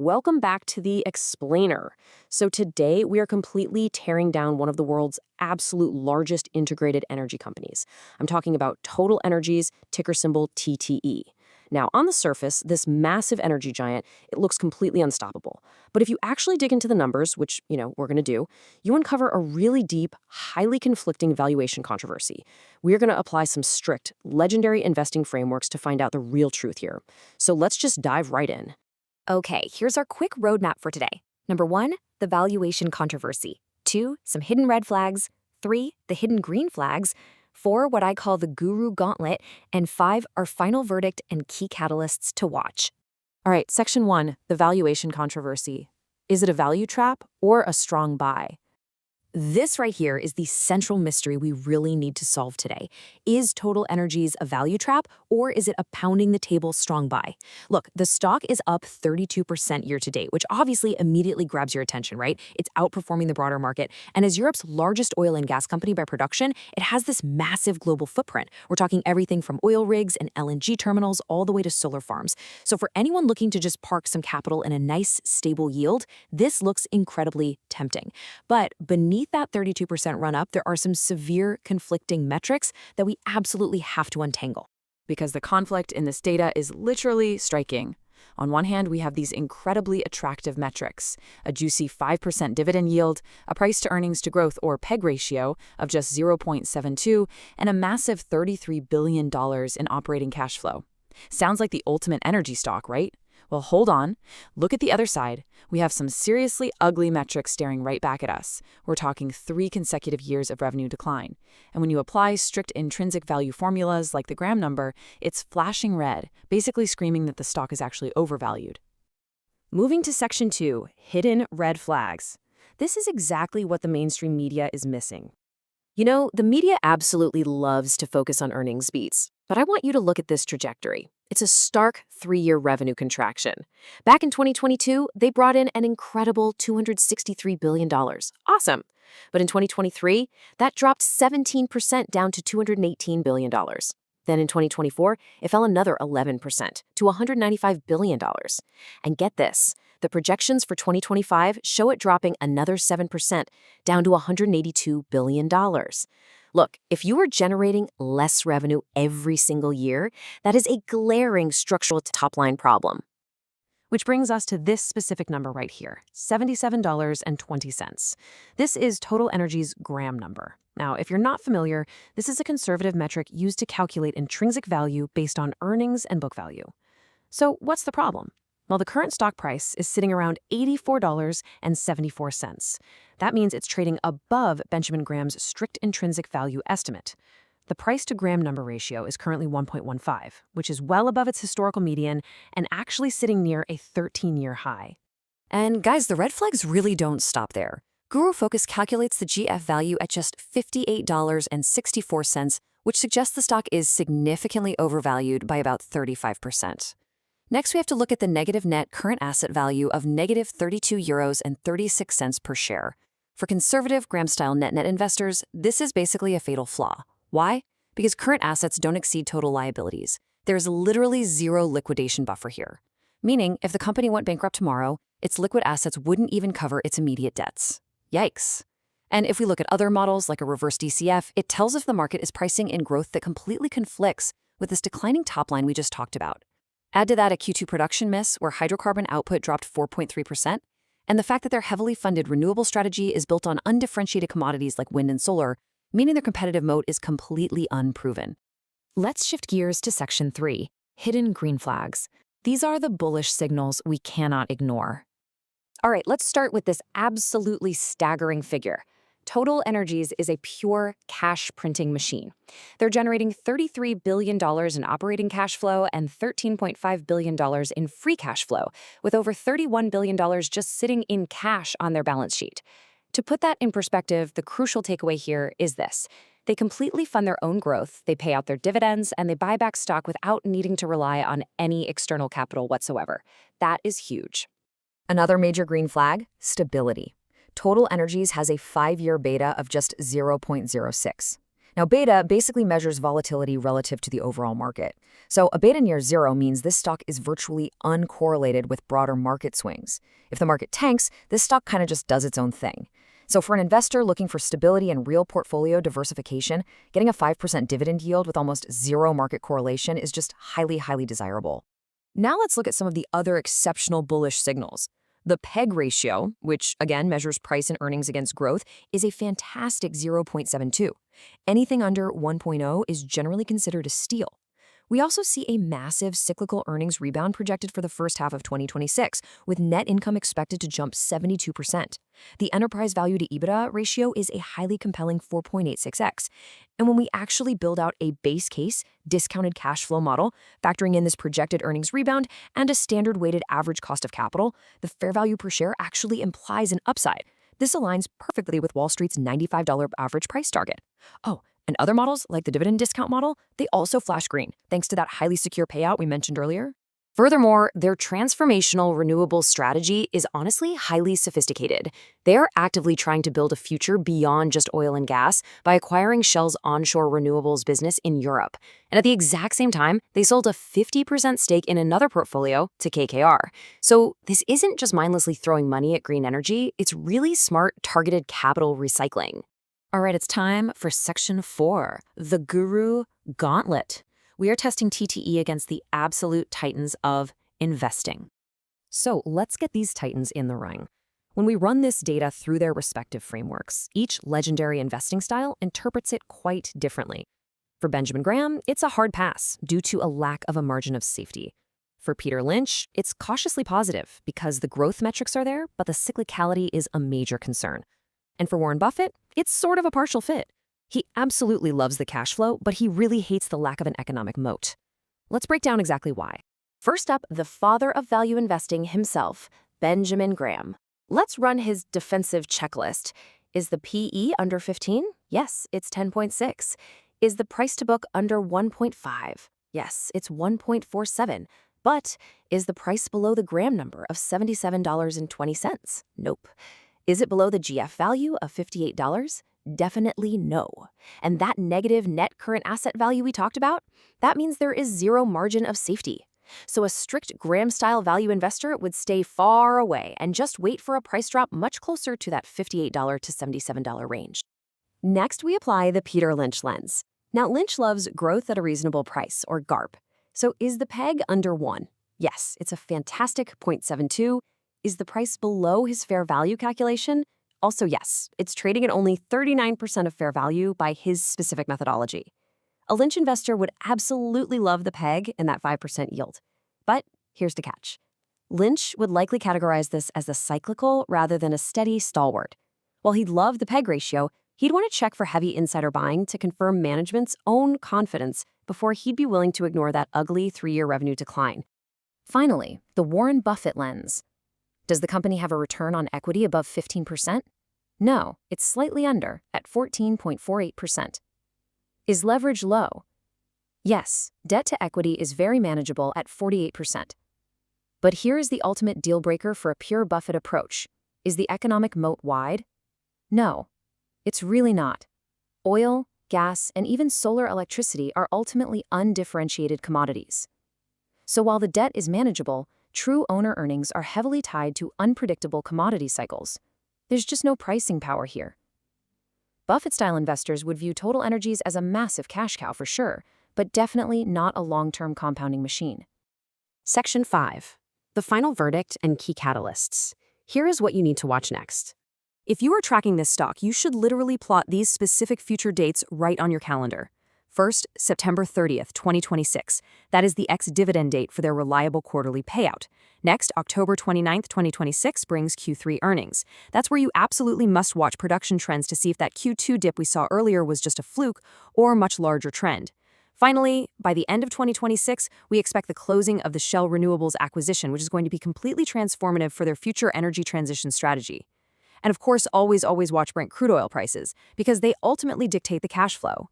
Welcome back to the Explainer. So today we are completely tearing down one of the world's absolute largest integrated energy companies. I'm talking about TotalEnergies, ticker symbol TTE. Now, on the surface, this massive energy giant, it looks completely unstoppable. But if you actually dig into the numbers, which, we're going to do, you uncover a really deep, highly conflicting valuation controversy. We're going to apply some strict, legendary investing frameworks to find out the real truth here. So let's just dive right in. Okay, here's our quick roadmap for today. Number 1, the valuation controversy. 2, some hidden red flags. 3, the hidden green flags. 4, what I call the guru gauntlet. And 5, our final verdict and key catalysts to watch. All right, section 1, the valuation controversy. Is it a value trap or a strong buy? This right here is the central mystery we really need to solve today. Is TotalEnergies a value trap, or is it a pounding the table strong buy? Look, the stock is up 32% year to date, which obviously immediately grabs your attention, right? It's outperforming the broader market. And as Europe's largest oil and gas company by production, it has this massive global footprint. We're talking everything from oil rigs and LNG terminals all the way to solar farms. So for anyone looking to just park some capital in a nice, stable yield, this looks incredibly tempting. But beneath that 32% run-up, there are some severe conflicting metrics that we absolutely have to untangle. Because the conflict in this data is literally striking. On one hand, we have these incredibly attractive metrics, a juicy 5% dividend yield, a price-to-earnings to growth or PEG ratio of just 0.72, and a massive $33 billion in operating cash flow. Sounds like the ultimate energy stock, right? Well, hold on. Look at the other side. We have some seriously ugly metrics staring right back at us. We're talking 3 consecutive years of revenue decline. And when you apply strict intrinsic value formulas like the Graham number, it's flashing red, basically screaming that the stock is actually overvalued. Moving to section 2, hidden red flags. This is exactly what the mainstream media is missing. The media absolutely loves to focus on earnings beats, but I want you to look at this trajectory. It's a stark 3-year revenue contraction. Back in 2022, they brought in an incredible $263 billion. Awesome. But in 2023, that dropped 17% down to $218 billion. Then in 2024, it fell another 11% to $195 billion. And get this, the projections for 2025 show it dropping another 7% down to $182 billion. Look, if you are generating less revenue every single year, that is a glaring structural top-line problem. Which brings us to this specific number right here, $77.20. This is TotalEnergies' Graham number. Now, if you're not familiar, this is a conservative metric used to calculate intrinsic value based on earnings and book value. So what's the problem? Well, the current stock price is sitting around $84.74. That means it's trading above Benjamin Graham's strict intrinsic value estimate. The price-to-Graham number ratio is currently 1.15, which is well above its historical median and actually sitting near a 13-year high. And guys, the red flags really don't stop there. Guru Focus calculates the GF value at just $58.64, which suggests the stock is significantly overvalued by about 35%. Next, we have to look at the negative net current asset value of negative €32.36 per share. For conservative Graham-style net investors, this is basically a fatal flaw. Why? Because current assets don't exceed total liabilities. There's literally zero liquidation buffer here. Meaning, if the company went bankrupt tomorrow, its liquid assets wouldn't even cover its immediate debts. Yikes. And if we look at other models like a reverse DCF, it tells if the market is pricing in growth that completely conflicts with this declining top line we just talked about. Add to that a Q2 production miss where hydrocarbon output dropped 4.3%, and the fact that their heavily funded renewable strategy is built on undifferentiated commodities like wind and solar, meaning their competitive moat is completely unproven. Let's shift gears to section 3, hidden green flags. These are the bullish signals we cannot ignore. All right, let's start with this absolutely staggering figure. TotalEnergies is a pure cash printing machine. They're generating $33 billion in operating cash flow and $13.5 billion in free cash flow, with over $31 billion just sitting in cash on their balance sheet. To put that in perspective, the crucial takeaway here is this. They completely fund their own growth, they pay out their dividends, and they buy back stock without needing to rely on any external capital whatsoever. That is huge. Another major green flag, stability. TotalEnergies has a 5-year beta of just 0.06. Now, beta basically measures volatility relative to the overall market. So a beta near zero means this stock is virtually uncorrelated with broader market swings. If the market tanks, this stock kind of just does its own thing. So for an investor looking for stability and real portfolio diversification, getting a 5% dividend yield with almost zero market correlation is just highly, highly desirable. Now let's look at some of the other exceptional bullish signals. The PEG ratio, which again measures price and earnings against growth, is a fantastic 0.72. Anything under 1.0 is generally considered a steal. We also see a massive cyclical earnings rebound projected for the first half of 2026, with net income expected to jump 72%. The enterprise value to EBITDA ratio is a highly compelling 4.86x. And when we actually build out a base case, discounted cash flow model, factoring in this projected earnings rebound and a standard weighted average cost of capital, the fair value per share actually implies an upside. This aligns perfectly with Wall Street's $95 average price target. Oh, and other models, like the dividend discount model, they also flash green, thanks to that highly secure payout we mentioned earlier. Furthermore, their transformational renewable strategy is honestly highly sophisticated. They are actively trying to build a future beyond just oil and gas by acquiring Shell's onshore renewables business in Europe. And at the exact same time, they sold a 50% stake in another portfolio to KKR. So this isn't just mindlessly throwing money at green energy, it's really smart, targeted capital recycling. All right, it's time for Section 4, the Guru Gauntlet. We are testing TTE against the absolute titans of investing. So let's get these titans in the ring. When we run this data through their respective frameworks, each legendary investing style interprets it quite differently. For Benjamin Graham, it's a hard pass due to a lack of a margin of safety. For Peter Lynch, it's cautiously positive because the growth metrics are there, but the cyclicality is a major concern. And for Warren Buffett, it's sort of a partial fit. He absolutely loves the cash flow, but he really hates the lack of an economic moat. Let's break down exactly why. First up, the father of value investing himself, Benjamin Graham. Let's run his defensive checklist. Is the PE under 15? Yes, it's 10.6. Is the price to book under 1.5? Yes, it's 1.47. But is the price below the Graham number of $77.20? Nope. Is it below the GF value of $58? Definitely no. And that negative net current asset value we talked about, that means there is zero margin of safety. So a strict Graham-style value investor would stay far away and just wait for a price drop much closer to that $58 to $77 range. Next, we apply the Peter Lynch lens. Now, Lynch loves growth at a reasonable price, or GARP. So is the PEG under 1? Yes, it's a fantastic 0.72. Is the price below his fair value calculation? Also yes, it's trading at only 39% of fair value by his specific methodology. A Lynch investor would absolutely love the PEG and that 5% yield. But here's the catch. Lynch would likely categorize this as a cyclical rather than a steady stalwart. While he'd love the PEG ratio, he'd want to check for heavy insider buying to confirm management's own confidence before he'd be willing to ignore that ugly 3-year revenue decline. Finally, the Warren Buffett lens. Does the company have a return on equity above 15%? No, it's slightly under, at 14.48%. Is leverage low? Yes, debt to equity is very manageable at 48%. But here is the ultimate deal breaker for a pure Buffett approach. Is the economic moat wide? No, it's really not. Oil, gas, and even solar electricity are ultimately undifferentiated commodities. So while the debt is manageable, true owner earnings are heavily tied to unpredictable commodity cycles. There's just no pricing power here. Buffett-style investors would view TotalEnergies as a massive cash cow for sure, but definitely not a long-term compounding machine. Section 5. The final verdict and key catalysts. Here is what you need to watch next. If you are tracking this stock, you should literally plot these specific future dates right on your calendar. First, September 30th, 2026. That is the ex-dividend date for their reliable quarterly payout. Next, October 29th, 2026 brings Q3 earnings. That's where you absolutely must watch production trends to see if that Q2 dip we saw earlier was just a fluke or a much larger trend. Finally, by the end of 2026, we expect the closing of the Shell Renewables acquisition, which is going to be completely transformative for their future energy transition strategy. And of course, always watch Brent crude oil prices, because they ultimately dictate the cash flow.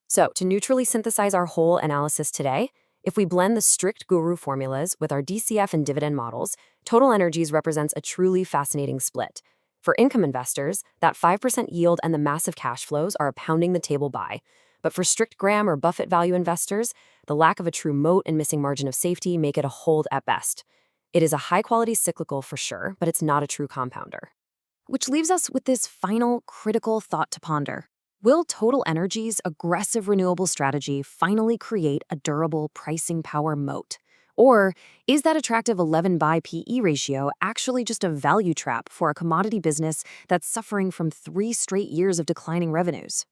So, to neutrally synthesize our whole analysis today, if we blend the strict guru formulas with our DCF and dividend models, TotalEnergies represents a truly fascinating split. For income investors, that 5% yield and the massive cash flows are a pounding the table buy. But for strict Graham or Buffett value investors, the lack of a true moat and missing margin of safety make it a hold at best. It is a high-quality cyclical for sure, but it's not a true compounder. Which leaves us with this final, critical thought to ponder. Will TotalEnergies' aggressive renewable strategy finally create a durable pricing power moat? Or is that attractive 11-by PE ratio actually just a value trap for a commodity business that's suffering from 3 straight years of declining revenues?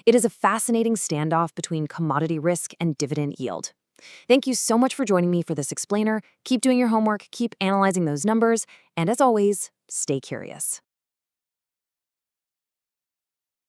It is a fascinating standoff between commodity risk and dividend yield. Thank you so much for joining me for this explainer. Keep doing your homework, keep analyzing those numbers, and as always, stay curious.